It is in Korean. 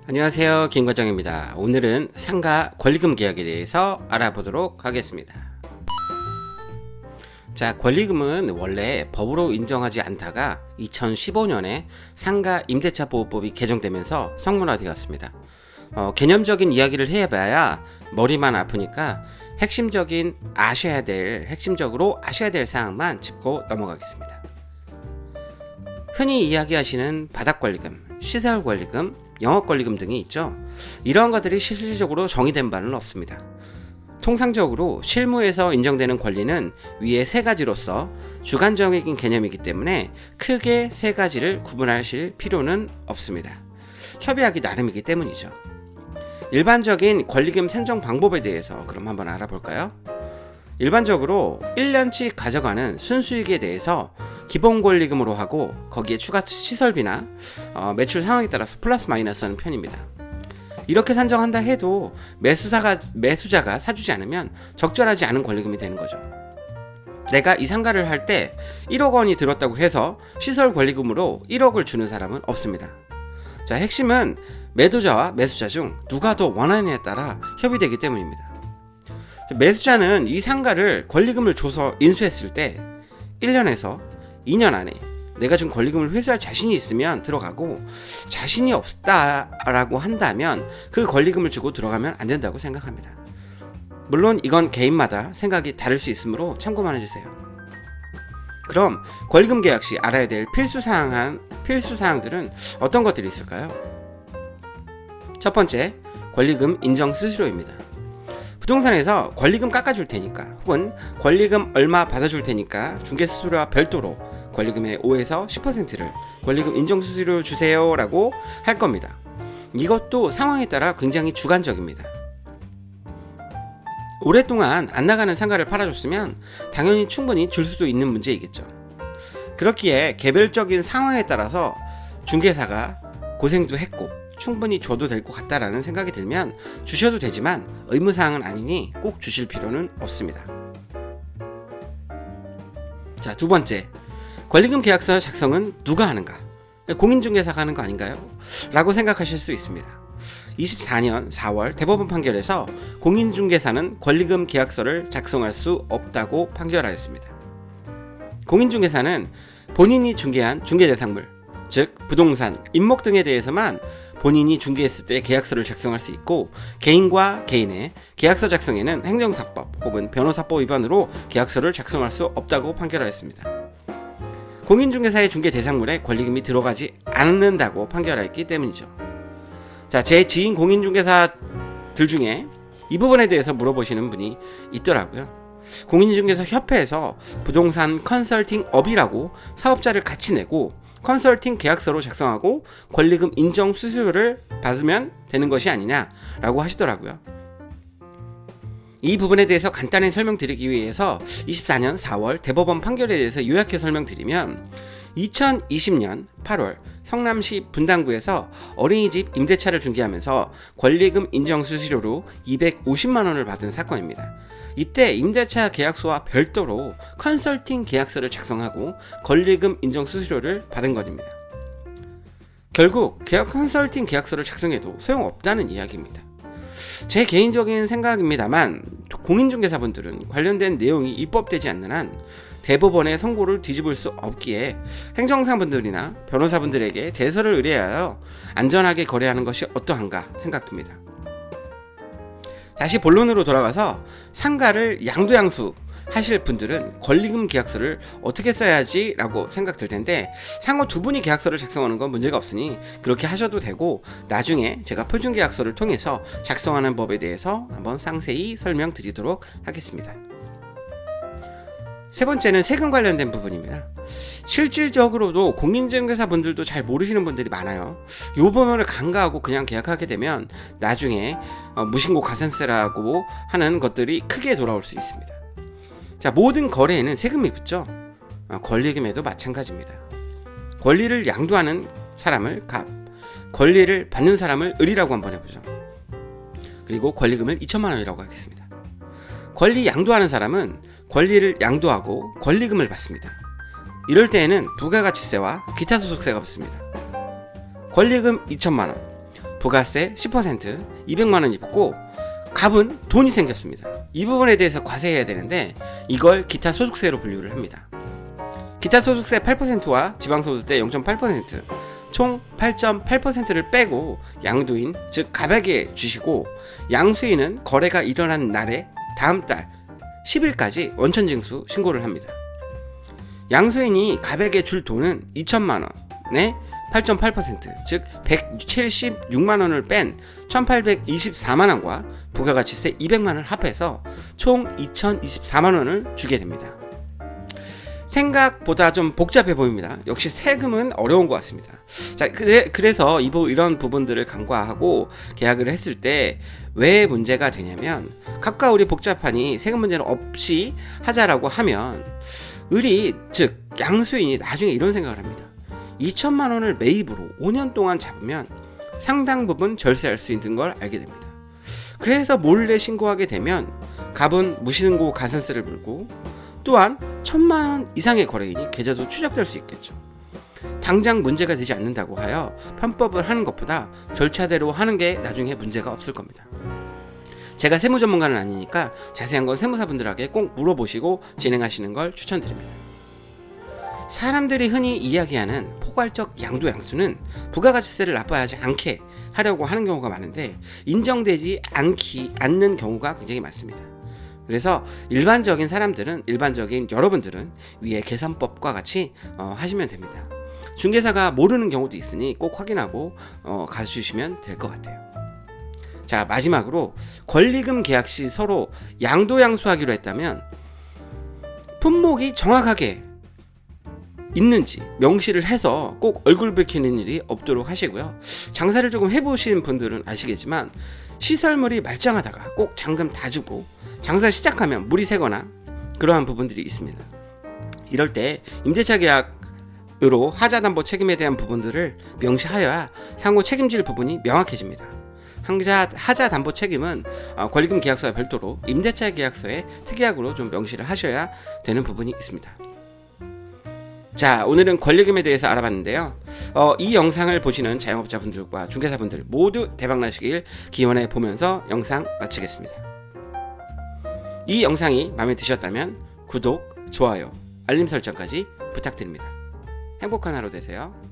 안녕하세요, 김과장입니다. 오늘은 상가 권리금 계약에 대해서 알아보도록 하겠습니다. 자, 권리금은 원래 법으로 인정하지 않다가 2015년에 상가 임대차 보호법이 개정되면서 성문화되었습니다. 개념적인 이야기를 해봐야 머리만 아프니까 핵심적으로 아셔야 될 사항만 짚고 넘어가겠습니다. 흔히 이야기하시는 바닥권리금, 시설권리금, 영업권리금 등이 있죠. 이러한 것들이 실질적으로 정의된 바는 없습니다. 통상적으로 실무에서 인정되는 권리는 위에 세 가지로서 주관적인 개념이기 때문에 크게 세 가지를 구분하실 필요는 없습니다. 협의하기 나름이기 때문이죠. 일반적인 권리금 산정 방법에 대해서 그럼 한번 알아볼까요? 일반적으로 1년치 가져가는 순수익에 대해서 기본 권리금으로 하고 거기에 추가 시설비나 매출 상황에 따라서 플러스 마이너스 하는 편입니다. 이렇게 산정한다 해도 매수자가 사주지 않으면 적절하지 않은 권리금이 되는 거죠. 내가 이 상가를 할 때 1억 원이 들었다고 해서 시설 권리금으로 1억을 주는 사람은 없습니다. 자, 핵심은 매도자와 매수자 중 누가 더 원하느냐에 따라 협의되기 때문입니다. 매수자는 이 상가를 권리금을 줘서 인수했을 때 1년에서 2년 안에 내가 준 권리금을 회수할 자신이 있으면 들어가고, 자신이 없다라고 한다면 그 권리금을 주고 들어가면 안 된다고 생각합니다. 물론 이건 개인마다 생각이 다를 수 있으므로 참고만 해주세요. 그럼 권리금 계약 시 알아야 될 필수 사항들은 어떤 것들이 있을까요? 첫 번째, 권리금 인정 수수료입니다. 부동산에서 권리금 깎아줄 테니까, 혹은 권리금 얼마 받아줄 테니까 중개수수료와 별도로 권리금의 5에서 10%를 권리금 인정수수료 주세요 라고 할 겁니다. 이것도 상황에 따라 굉장히 주관적입니다. 오랫동안 안 나가는 상가를 팔아줬으면 당연히 충분히 줄 수도 있는 문제이겠죠. 그렇기에 개별적인 상황에 따라서 중개사가 고생도 했고 충분히 줘도 될 것 같다라는 생각이 들면 주셔도 되지만 의무사항은 아니니 꼭 주실 필요는 없습니다. 자, 두 번째, 권리금 계약서 작성은 누가 하는가? 공인중개사가 하는 거 아닌가요? 라고 생각하실 수 있습니다. 24년 4월 대법원 판결에서 공인중개사는 권리금 계약서를 작성할 수 없다고 판결하였습니다. 공인중개사는 본인이 중개한 중개대상물, 즉 부동산, 임목 등에 대해서만 본인이 중개했을 때 계약서를 작성할 수 있고, 개인과 개인의 계약서 작성에는 행정사법 혹은 변호사법 위반으로 계약서를 작성할 수 없다고 판결하였습니다. 공인중개사의 중개 대상물에 권리금이 들어가지 않는다고 판결하였기 때문이죠. 자, 제 지인 공인중개사들 중에 이 부분에 대해서 물어보시는 분이 있더라고요. 공인중개사 협회에서 부동산 컨설팅 업이라고 사업자를 같이 내고 컨설팅 계약서로 작성하고 권리금 인정 수수료를 받으면 되는 것이 아니냐라고 하시더라고요. 이 부분에 대해서 간단히 설명드리기 위해서 24년 4월 대법원 판결에 대해서 요약해 설명드리면, 2020년 8월 성남시 분당구에서 어린이집 임대차를 중개하면서 권리금 인정 수수료로 250만 원을 받은 사건입니다. 이때 임대차 계약서와 별도로 컨설팅 계약서를 작성하고 권리금 인정 수수료를 받은 것입니다. 결국 컨설팅 계약서를 작성해도 소용없다는 이야기입니다. 제 개인적인 생각입니다만, 공인중개사분들은 관련된 내용이 입법되지 않는 한 대법원의 선고를 뒤집을 수 없기에 행정사분들이나 변호사분들에게 대서를 의뢰하여 안전하게 거래하는 것이 어떠한가 생각됩니다. 다시 본론으로 돌아가서 상가를 양도양수 하실 분들은 권리금 계약서를 어떻게 써야지 라고 생각될 텐데, 상호 두 분이 계약서를 작성하는 건 문제가 없으니 그렇게 하셔도 되고, 나중에 제가 표준계약서를 통해서 작성하는 법에 대해서 한번 상세히 설명드리도록 하겠습니다. 세 번째는 세금 관련된 부분입니다. 실질적으로도 공인중개사 분들도 잘 모르시는 분들이 많아요. 이 부분을 간과하고 그냥 계약하게 되면 나중에 무신고 가산세라고 하는 것들이 크게 돌아올 수 있습니다. 자, 모든 거래에는 세금이 붙죠. 권리금에도 마찬가지입니다. 권리를 양도하는 사람을 갑, 권리를 받는 사람을 을이라고 한번 해보죠. 그리고 권리금을 2천만 원이라고 하겠습니다. 권리 양도하는 사람은 권리를 양도하고 권리금을 받습니다. 이럴 때에는 부가가치세와 기타 소득세가 붙습니다. 권리금 2천만 원, 부가세 10%, 200만 원이 붙고 갑은 돈이 생겼습니다. 이 부분에 대해서 과세해야 되는데 이걸 기타 소득세로 분류를 합니다. 기타 소득세 8%와 지방소득세 0.8%, 총 8.8%를 빼고 양도인, 즉 갑에게 주시고 양수인은 거래가 일어난 날에 다음 달 10일까지 원천징수 신고를 합니다. 양수인이 갑에게 줄 돈은 2천만 원에 8.8%, 즉 176만 원을 뺀 1,824만 원과 부가가치세 200만 원을 합해서 총 2,024만 원을 주게 됩니다. 생각보다 좀 복잡해 보입니다. 역시 세금은 어려운 것 같습니다. 자, 그래서 이런 부분들을 간과하고 계약을 했을 때 왜 문제가 되냐면, 각각 우리 복잡하니 세금 문제는 없이 하자라고 하면 을이, 즉 양수인이 나중에 이런 생각을 합니다. 2천만 원을 매입으로 5년 동안 잡으면 상당 부분 절세할 수 있는 걸 알게 됩니다. 그래서 몰래 신고하게 되면 갑은 무신고 가산세를 물고, 또한 1,000만 원 이상의 거래인이 계좌도 추적될 수 있겠죠. 당장 문제가 되지 않는다고 하여 편법을 하는 것보다 절차대로 하는 게 나중에 문제가 없을 겁니다. 제가 세무 전문가는 아니니까 자세한 건 세무사분들에게 꼭 물어보시고 진행하시는 걸 추천드립니다. 사람들이 흔히 이야기하는 포괄적 양도양수는 부가가치세를 납부하지 않게 하려고 하는 경우가 많은데 인정되지 않는 경우가 굉장히 많습니다. 그래서 일반적인 여러분들은 위에 계산법과 같이 하시면 됩니다. 중개사가 모르는 경우도 있으니 꼭 확인하고 가주시면 될 것 같아요. 자, 마지막으로 권리금 계약 시 서로 양도양수하기로 했다면 품목이 정확하게 있는지 명시를 해서 꼭 얼굴 붉히는 일이 없도록 하시고요. 장사를 조금 해보신 분들은 아시겠지만 시설물이 말짱하다가 꼭 잔금 다 주고 장사 시작하면 물이 새거나 그러한 부분들이 있습니다. 이럴 때 임대차 계약으로 하자담보 책임에 대한 부분들을 명시하여야 상호 책임질 부분이 명확해집니다. 하자담보 책임은 권리금 계약서와 별도로 임대차 계약서에 특약으로 좀 명시를 하셔야 되는 부분이 있습니다. 자, 오늘은 권리금에 대해서 알아봤는데요. 이 영상을 보시는 자영업자분들과 중개사분들 모두 대박나시길 기원해 보면서 영상 마치겠습니다. 이 영상이 마음에 드셨다면 구독, 좋아요, 알림 설정까지 부탁드립니다. 행복한 하루 되세요.